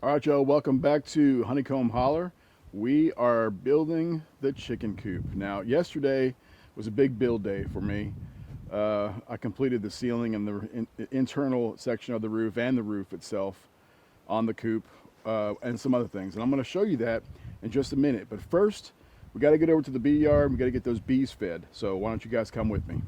All right, y'all, welcome back to Honeycomb Holler. We are building the chicken coop. Now, yesterday was a big build day for me. I completed the ceiling and the internal section of the roof and the roof itself on the coop and some other things. And I'm going to show you that in just a minute. But first, we got to get over to the bee yard. We got to get those bees fed. So why don't you guys come with me?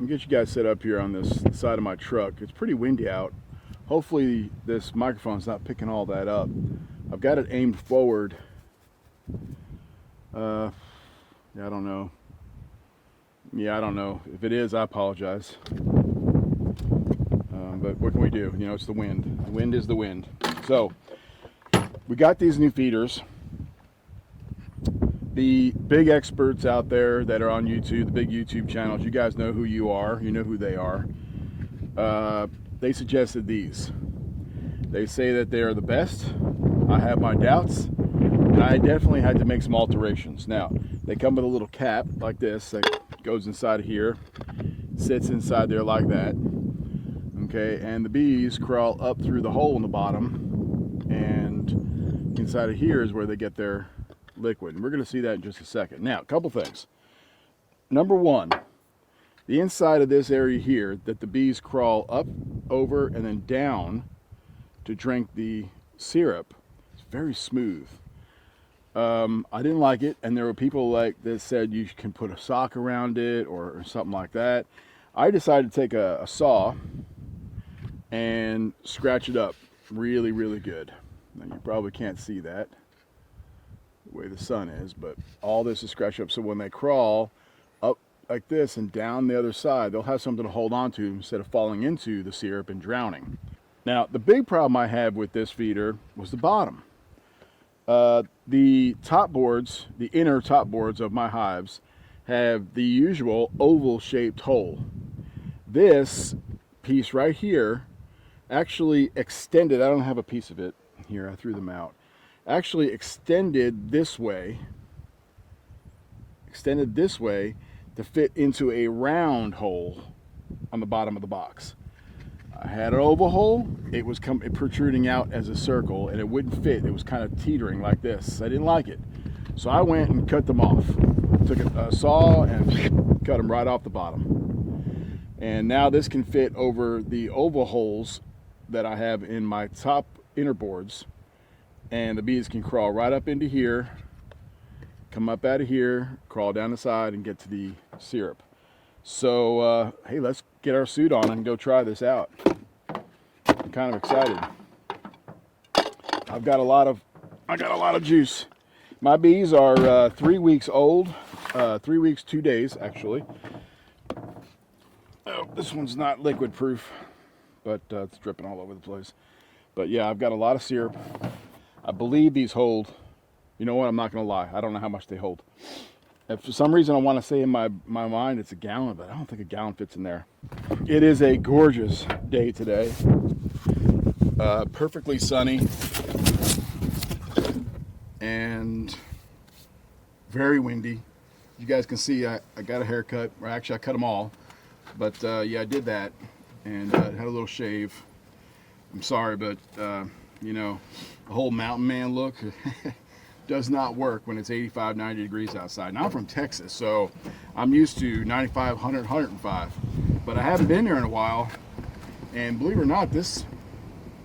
Get you guys set up here on this side of my truck. It's pretty windy out. Hopefully this microphone's not picking all that up. I've got it aimed forward. Yeah, I don't know. Yeah, I don't know. If it is, I apologize. But what can we do? You know, it's the wind. The wind is the wind. So we got these new feeders. The big experts out there that are on YouTube, the big YouTube channels, you guys know who you are, you know who they are. They suggested these. They say that they are the best. I have my doubts, and I definitely had to make some alterations. Now, they come with a little cap like this that goes inside of here, sits inside there like that. Okay, and the bees crawl up through the hole in the bottom, and inside of here is where they get their liquid, and we're going to see that in just a second. Now, a couple things. Number one, the inside of this area here that the bees crawl up, over, and then down to drink the syrup is very smooth. I didn't like it, and there were people that said you can put a sock around it or something like that. I decided to take a saw and scratch it up really, really good. Now, you probably can't see that the way the sun is, but all this is scratched up, so when they crawl up like this and down the other side, they'll have something to hold on to instead of falling into the syrup and drowning. Now, the big problem I had with this feeder was the bottom. The top boards, the inner top boards of my hives, have the usual oval shaped hole. This piece right here actually extended. I don't have a piece of it here, I threw them out. Actually extended this way to fit into a round hole on the bottom of the box. I had an oval hole, it was protruding out as a circle, and it wouldn't fit. It was kind of teetering like this. I didn't like it, so I went and cut them off. Took a saw and cut them right off the bottom, and now this can fit over the oval holes that I have in my top inner boards. And the bees can crawl right up into here, come up out of here, crawl down the side, and get to the syrup. So, hey, let's get our suit on and go try this out. I'm kind of excited. I got a lot of juice. My bees are 3 weeks old, 3 weeks, 2 days actually. Oh, this one's not liquid proof, but it's dripping all over the place. But yeah, I've got a lot of syrup. I believe these hold, you know what, I'm not going to lie, I don't know how much they hold. If for some reason I want to say in my mind it's a gallon, but I don't think a gallon fits in there. It is a gorgeous day today. Perfectly sunny and very windy. You guys can see I got a haircut, or actually I cut them all. But yeah, I did that and had a little shave. I'm sorry, but you know, the whole mountain man look does not work when it's 85, 90 degrees outside. Now I'm from Texas, so I'm used to 95, 100, 105. But I haven't been there in a while. And believe it or not, this,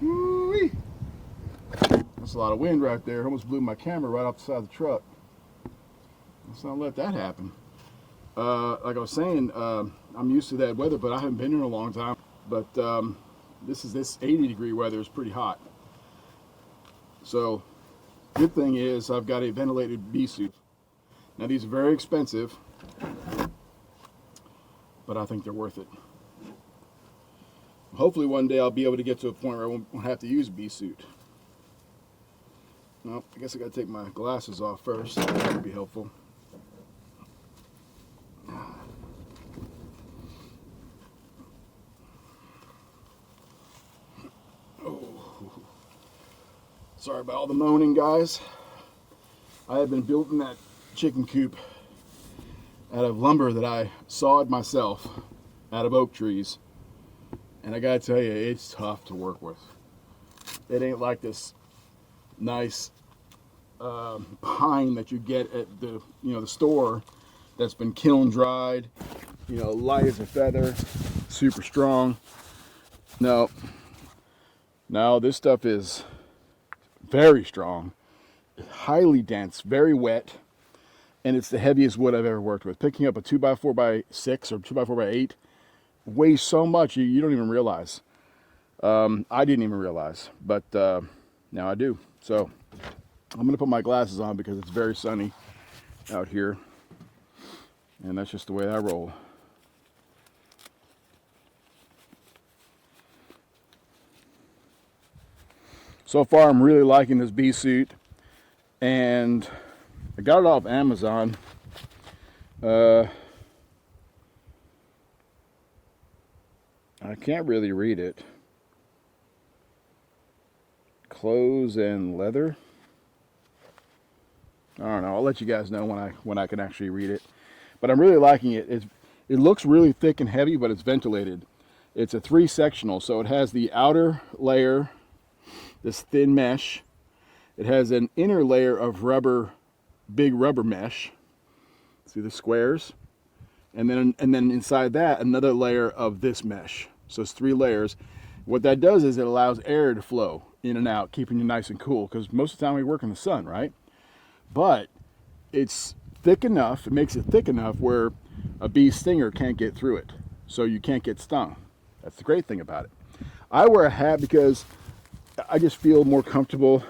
woo-wee, that's a lot of wind right there. Almost blew my camera right off the side of the truck. Let's not let that happen. Like I was saying, I'm used to that weather, but I haven't been here in a long time. But this 80 degree weather is pretty hot. So good thing is I've got a ventilated bee suit. Now these are very expensive. but I think they're worth it. Hopefully one day I'll be able to get to a point where I won't have to use a bee suit. Well, I guess I gotta take my glasses off first. That would be helpful. Oh. Sorry about all the moaning, guys. I have been building that chicken coop out of lumber that I sawed myself out of oak trees. And I gotta tell you, it's tough to work with. It ain't like this nice pine that you get at the store that's been kiln dried, light as a feather, super strong. No, this stuff is very strong, highly dense, very wet, and it's the heaviest wood I've ever worked with. Picking up a 2x4x6 or 2x4x8 weighs so much you don't even realize. I didn't even realize, but now I do. So I'm gonna put my glasses on because it's very sunny out here, and that's just the way I roll. So far, I'm really liking this bee suit, and I got it off Amazon. I can't really read it. Clothes and leather. I don't know. I'll let you guys know when I can actually read it. But I'm really liking it. It looks really thick and heavy, but it's ventilated. It's a 3-sectional, so it has the outer layer, this thin mesh. It has an inner layer of big rubber mesh. See the squares? And then inside that, another layer of this mesh. So it's 3 layers. What that does is it allows air to flow in and out, keeping you nice and cool, because most of the time we work in the sun, right? But it's thick enough, it makes it thick enough where a bee stinger can't get through it. So you can't get stung. That's the great thing about it. I wear a hat because I just feel more comfortable,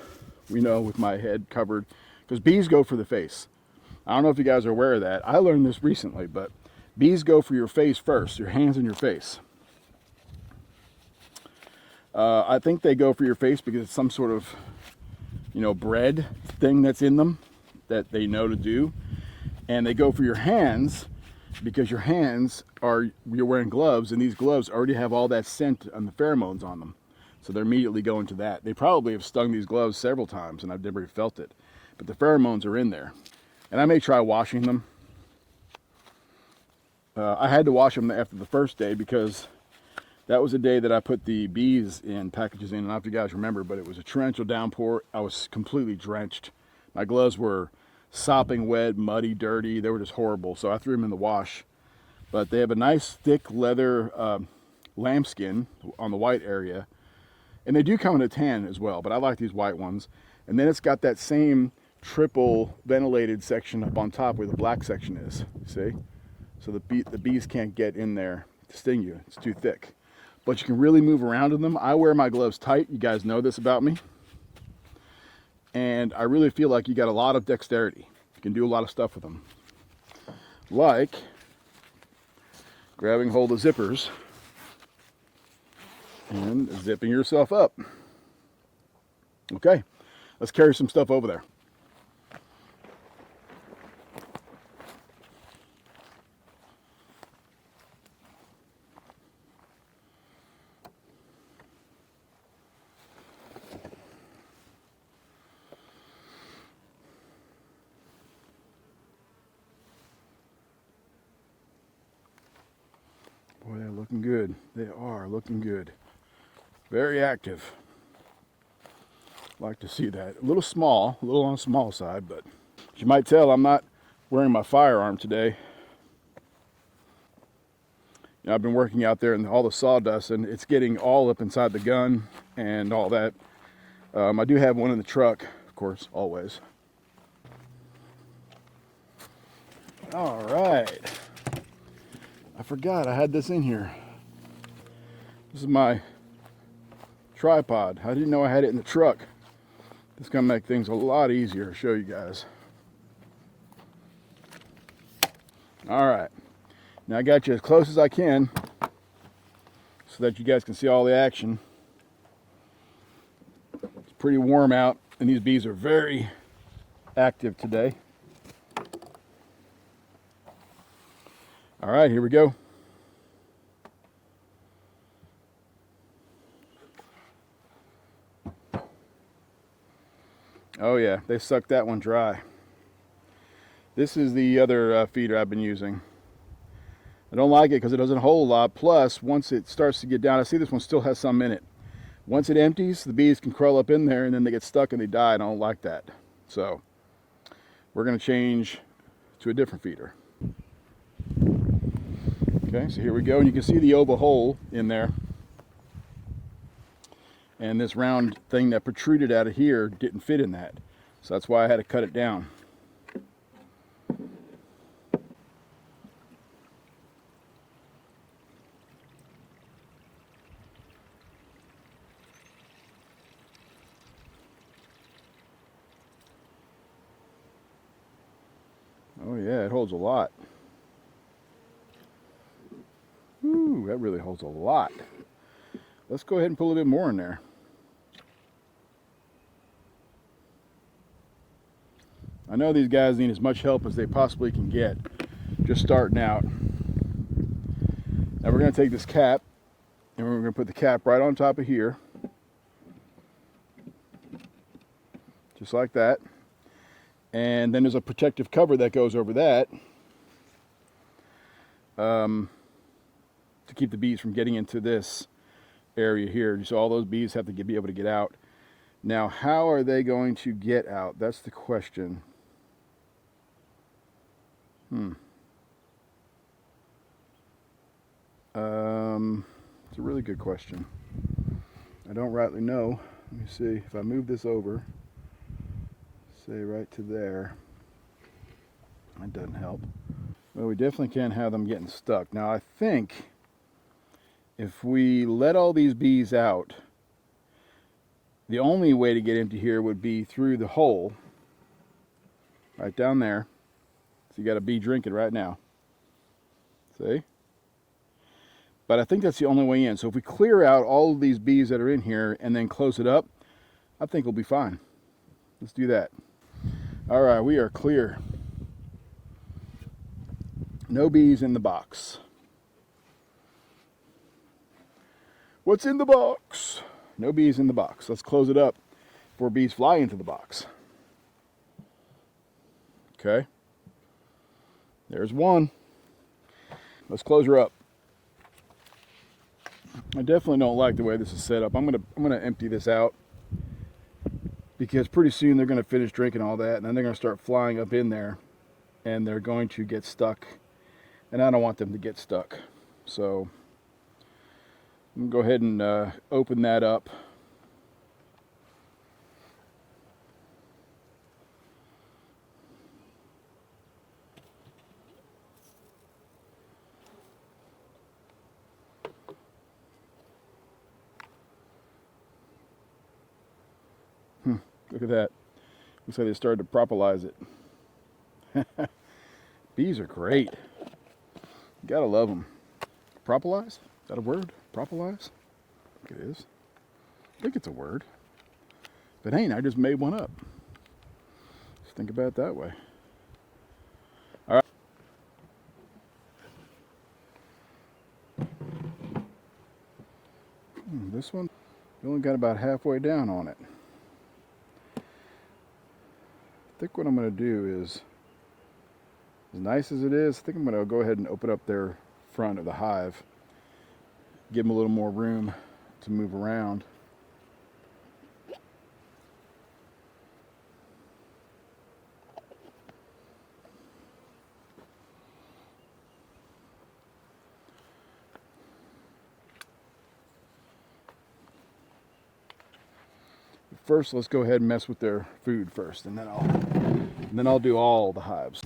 with my head covered, because bees go for the face. I don't know if you guys are aware of that. I learned this recently, but bees go for your face first, your hands and your face. I think they go for your face because it's some sort of, bread thing that's in them that they know to do. And they go for your hands because your hands you're wearing gloves, and these gloves already have all that scent and the pheromones on them. So they're immediately going to that. They probably have stung these gloves several times, and I've never felt it. But the pheromones are in there. And I may try washing them. I had to wash them after the first day because that was the day that I put the bees in packages in. I don't know if you guys remember, but it was a torrential downpour. I was completely drenched. My gloves were sopping wet, muddy, dirty. They were just horrible. So I threw them in the wash. But they have a nice thick leather lambskin on the white area. And they do come in a tan as well, but I like these white ones. And then it's got that same triple ventilated section up on top where the black section is. See? So the bees can't get in there to sting you. It's too thick. But you can really move around in them. I wear my gloves tight. You guys know this about me. And I really feel like you got a lot of dexterity. You can do a lot of stuff with them. Like grabbing hold of zippers and zipping yourself up. Okay, let's carry some stuff over there. Boy, they're looking good. They are looking good. Very active. Like to see that. A little small, a little on the small side, but as you might tell, I'm not wearing my firearm today. I've been working out there in all the sawdust, and it's getting all up inside the gun and all that. I do have one in the truck, of course, always. All right. I forgot I had this in here. This is my tripod. I didn't know I had it in the truck. This is gonna make things a lot easier to show you guys. All right. Now I got you as close as I can so that you guys can see all the action. It's pretty warm out and these bees are very active today. All right, here we go. Oh yeah, they sucked that one dry. This is the other feeder I've been using. I don't like it because it doesn't hold a lot. Plus, once it starts to get down, I see this one still has some in it. Once it empties, the bees can crawl up in there and then they get stuck and they die, and I don't like that. So we're going to change to a different feeder. Okay, so here we go, and you can see the oval hole in there. And this round thing that protruded out of here didn't fit in that. So that's why I had to cut it down. Oh yeah, it holds a lot. Ooh, that really holds a lot. Let's go ahead and put a little bit more in there. I know these guys need as much help as they possibly can get, just starting out. Now we're going to take this cap, and we're going to put the cap right on top of here. Just like that. And then there's a protective cover that goes over that to keep the bees from getting into this area here. So all those bees have to be able to get out. Now, how are they going to get out? That's the question. It's a really good question. I don't rightly know. Let me see if I move this over, say right to there. That doesn't help. Well, we definitely can't have them getting stuck. Now, I think if we let all these bees out, the only way to get into here would be through the hole right down there. So you got a bee drinking right now. See? But I think that's the only way in. So if we clear out all of these bees that are in here and then close it up, I think we'll be fine. Let's do that. All right, we are clear. No bees in the box. What's in the box? No bees in the box. Let's close it up before bees fly into the box. Okay. There's one. Let's close her up. I definitely don't like the way this is set up. I'm gonna empty this out because pretty soon they're gonna finish drinking all that and then they're gonna start flying up in there and they're going to get stuck, and I don't want them to get stuck. So I'm gonna go ahead and open that up. Look at that. Looks like they started to propolize it. Bees are great. You gotta love them. Propolize? Is that a word? Propolize? I think it is. I think it's a word. If it ain't, I just made one up. Just think about it that way. All right. This one, we only got about halfway down on it. I think what I'm going to do is, as nice as it is, I think I'm going to go ahead and open up their front of the hive. Give them a little more room to move around. First, let's go ahead and mess with their food first, and then I'll do all the hives.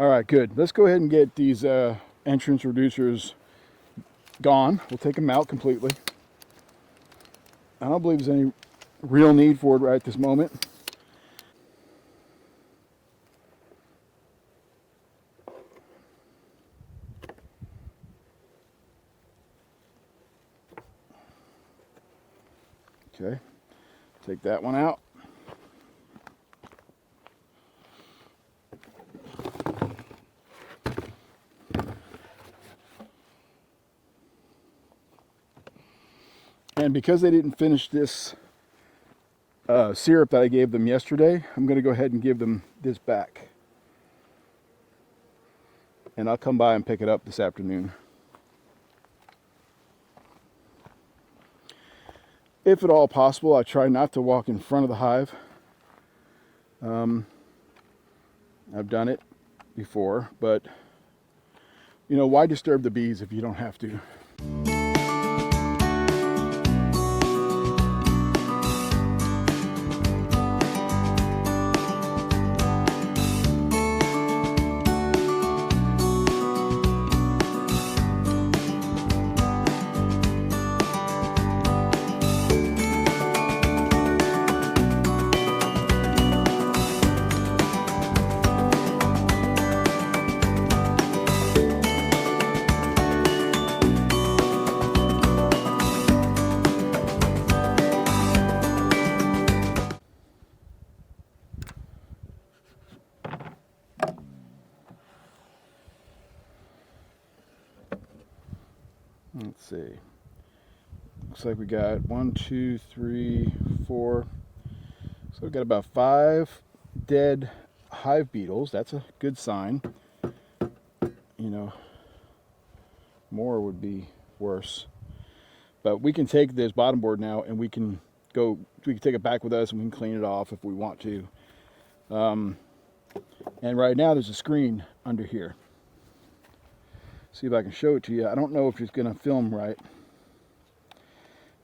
All right, good. Let's go ahead and get these entrance reducers gone. We'll take them out completely. I don't believe there's any real need for it right at this moment. Okay, take that one out. And because they didn't finish this syrup that I gave them yesterday, I'm going to go ahead and give them this back. And I'll come by and pick it up this afternoon. If at all possible, I try not to walk in front of the hive. I've done it before, but you know, why disturb the bees if you don't have to? Let's see. Looks like we got 1, 2, 3, 4. So we've got about 5 dead hive beetles. That's a good sign. You know, more would be worse. But we can take this bottom board now and we can take it back with us and we can clean it off if we want to. And right now there's a screen under here. See if I can show it to you. I don't know if it's going to film right.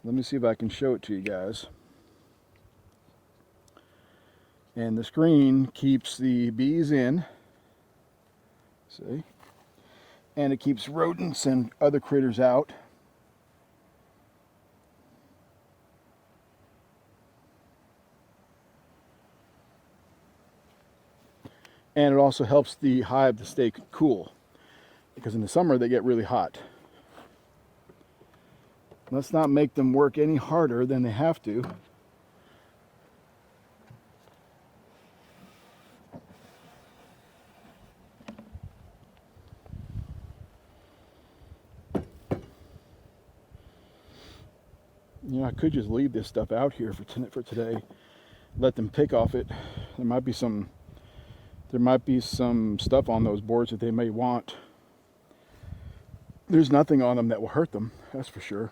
Let me see if I can show it to you guys. And the screen keeps the bees in. See? And it keeps rodents and other critters out. And it also helps the hive to stay cool, because in the summer they get really hot. Let's not make them work any harder than they have to. You know, I could just leave this stuff out here for today, let them pick off it. There might be some stuff on those boards that they may want. There's nothing on them that will hurt them, that's for sure.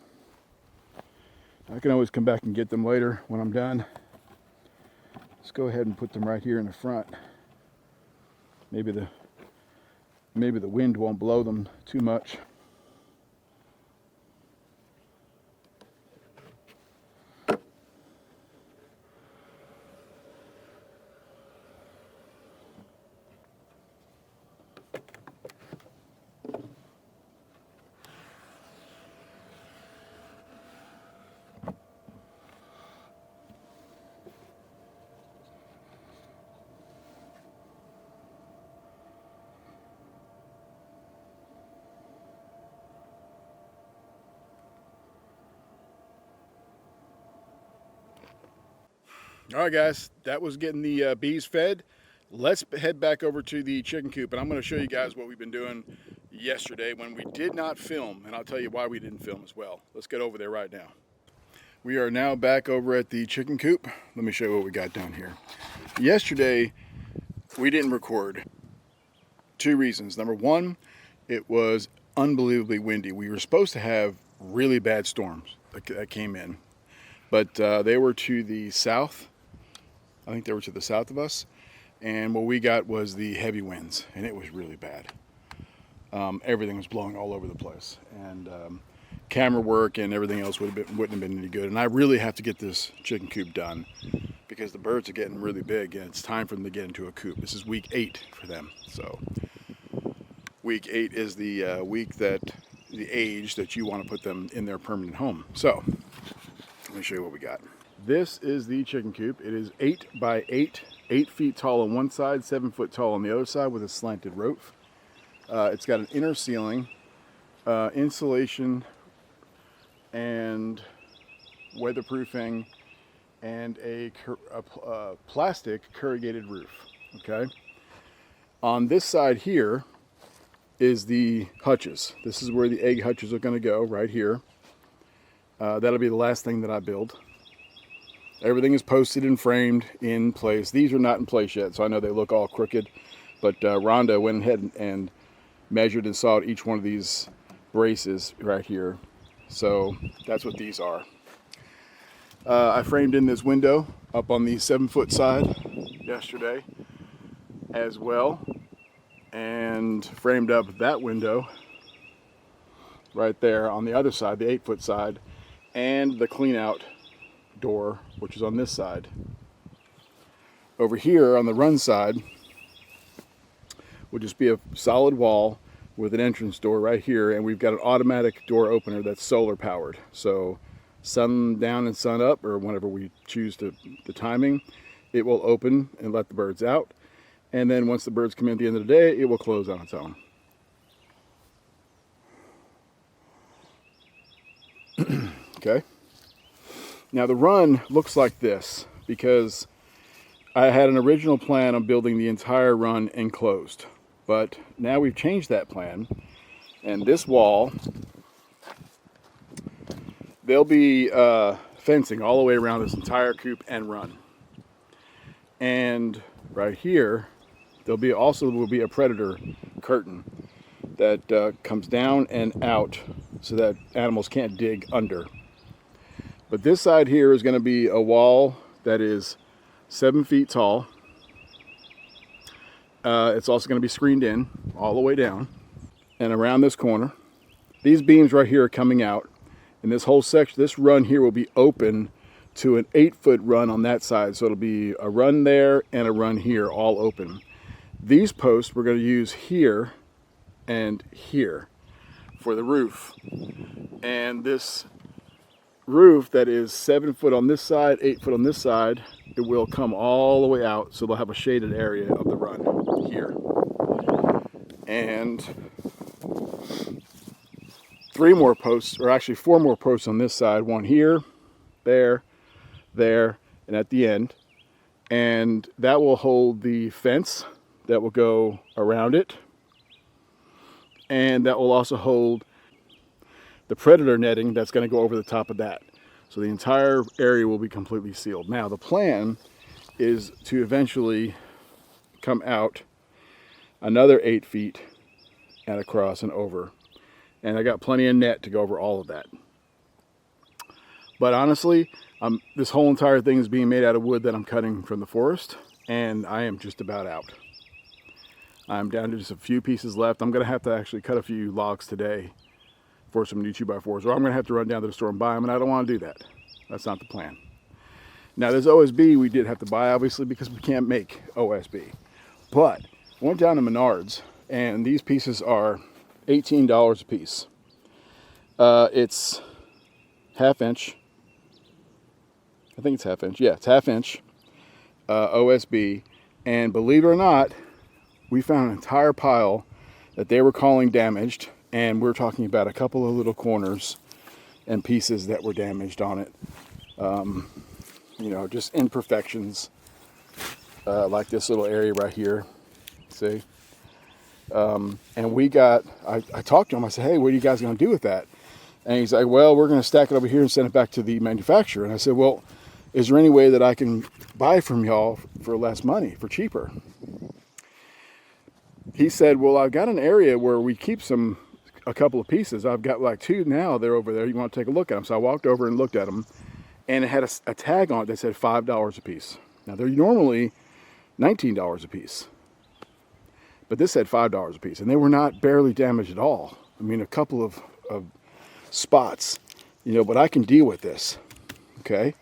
I can always come back and get them later when I'm done. Let's go ahead and put them right here in the front. Maybe the wind won't blow them too much. All right, guys, that was getting the bees fed. Let's head back over to the chicken coop, and I'm going to show you guys what we've been doing yesterday when we did not film, and I'll tell you why we didn't film as well. Let's get over there right now. We are now back over at the chicken coop. Let me show you what we got down here. Yesterday, we didn't record. 2 reasons. Number 1, it was unbelievably windy. We were supposed to have really bad storms that came in, but they were to the south. I think they were to the south of us, and what we got was the heavy winds, and it was really bad. Everything was blowing all over the place, and camera work and everything else wouldn't have been any good. And I really have to get this chicken coop done because the birds are getting really big, and it's time for them to get into a coop. This is week 8 for them, so week 8 is the week that the age that you want to put them in their permanent home. So let me show you what we got. This is the chicken coop. It is 8 by 8, 8 feet tall on one side, 7 foot tall on the other side with a slanted roof. It's got an inner ceiling, insulation and weatherproofing, and a plastic corrugated roof. Okay. On this side here is the hutches. This is where the egg hutches are going to go, right here. That'll be the last thing that I build. Everything is posted and framed in place. These are not in place yet, so I know they look all crooked, but Rhonda went ahead and measured and sawed each one of these braces right here. So that's what these are. I framed in this window up on the 7 foot side yesterday as well, and framed up that window right there on the other side, the 8 foot side, and the clean out door, which is on this side. Over here on the run side will just be a solid wall with an entrance door right here, and we've got an automatic door opener that's solar powered. So sun down and sun up, or whenever we choose the timing, it will open and let the birds out. And then once the birds come in at the end of the day, it will close on its own. Okay. Now the run looks like this because I had an original plan on building the entire run enclosed, but now we've changed that plan, and this wall, there'll be fencing all the way around this entire coop and run. And right here, will be a predator curtain that comes down and out so that animals can't dig under. But this side here is going to be a wall that is 7 feet tall. It's also going to be screened in all the way down and around this corner. These beams right here are coming out, and this whole section, this run here will be open to an 8 foot run on that side. So it'll be a run there and a run here, all open. These posts we're going to use here and here for the roof. And this roof that is 7 foot on this side, 8 foot on this side, it will come all the way out, so they'll have a shaded area of the run here. And 3 more posts, or actually 4 more posts on this side, one here, there, and at the end. And that will hold the fence that will go around it. And that will also hold the predator netting that's going to go over the top of that. So the entire area will be completely sealed. Now the plan is to eventually come out another 8 feet and across and over. And I got plenty of net to go over all of that. But honestly, this whole entire thing is being made out of wood that I'm cutting from the forest, and I am just about out. I'm down to just a few pieces left. I'm going to have to actually cut a few logs today for some new 2x4s, or I'm going to have to run down to the store and buy them, and I don't want to do that. That's not the plan. Now, this OSB we did have to buy, obviously, because we can't make OSB. But I went down to Menards, and these pieces are $18 a piece. It's ½ inch. I think it's ½ inch. Yeah, it's ½ inch OSB. And believe it or not, we found an entire pile that they were calling damaged. And we're talking about a couple of little corners and pieces that were damaged on it. You know, just imperfections, like this little area right here. See? And I talked to him. I said, hey, what are you guys going to do with that? And he's like, well, we're going to stack it over here and send it back to the manufacturer. And I said, well, is there any way that I can buy from y'all for less money, for cheaper? He said, well, I've got an area where we keep a couple of pieces. I've got like 2 now. They're over there. You want to take a look at them? So I walked over and looked at them, and it had a tag on it that said $5 a piece. Now they're normally $19 a piece, but this said $5 a piece, and they were not barely damaged at all. I mean, a couple of spots, you know, but I can deal with this. Okay.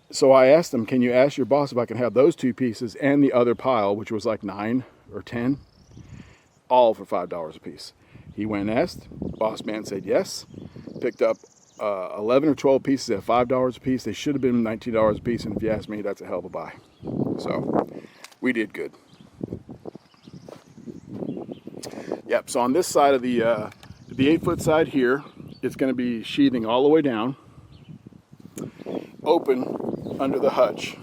So I asked them, can you ask your boss if I can have those 2 pieces and the other pile, which was like 9 or 10, all for $5 a piece. He went and asked, boss man said yes, picked up 11 or 12 pieces at $5 a piece. They should have been $19 a piece, and if you ask me, that's a hell of a buy. So we did good. Yep, so on this side of the 8-foot side here, it's going to be sheathing all the way down, open under the hutch,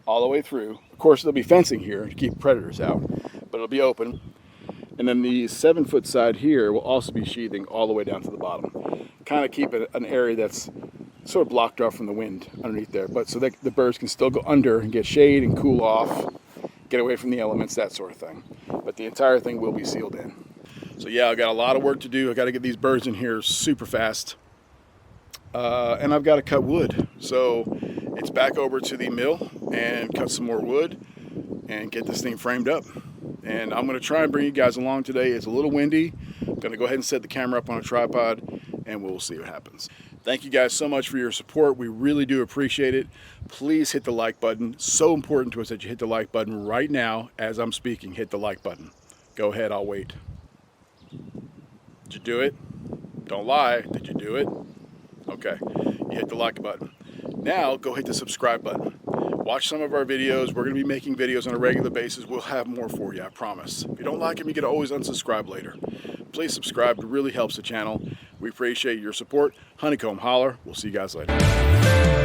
all the way through. Of course, there'll be fencing here to keep predators out, but it'll be open. And then the 7-foot side here will also be sheathing all the way down to the bottom. Kind of keep it an area that's sort of blocked off from the wind underneath there, but so that the birds can still go under and get shade and cool off, get away from the elements, that sort of thing. But the entire thing will be sealed in. So yeah, I got a lot of work to do. I got to get these birds in here super fast. And I've got to cut wood. So it's back over to the mill and cut some more wood and get this thing framed up. And I'm going to try and bring you guys along today. It's a little windy. I'm going to go ahead and set the camera up on a tripod and we'll see what happens. Thank you guys so much for your support. We really do appreciate it. Please hit the like button. So important to us that you hit the like button right now as I'm speaking. Hit the like button. Go ahead, I'll wait. Did you do it? Don't lie. Did you do it? Okay. You hit the like button. Now go hit the subscribe button. Watch some of our videos. We're going to be making videos on a regular basis. We'll have more for you, I promise. If you don't like them, you can always unsubscribe later. Please subscribe. It really helps the channel. We appreciate your support. Honeycomb Holler. We'll see you guys later.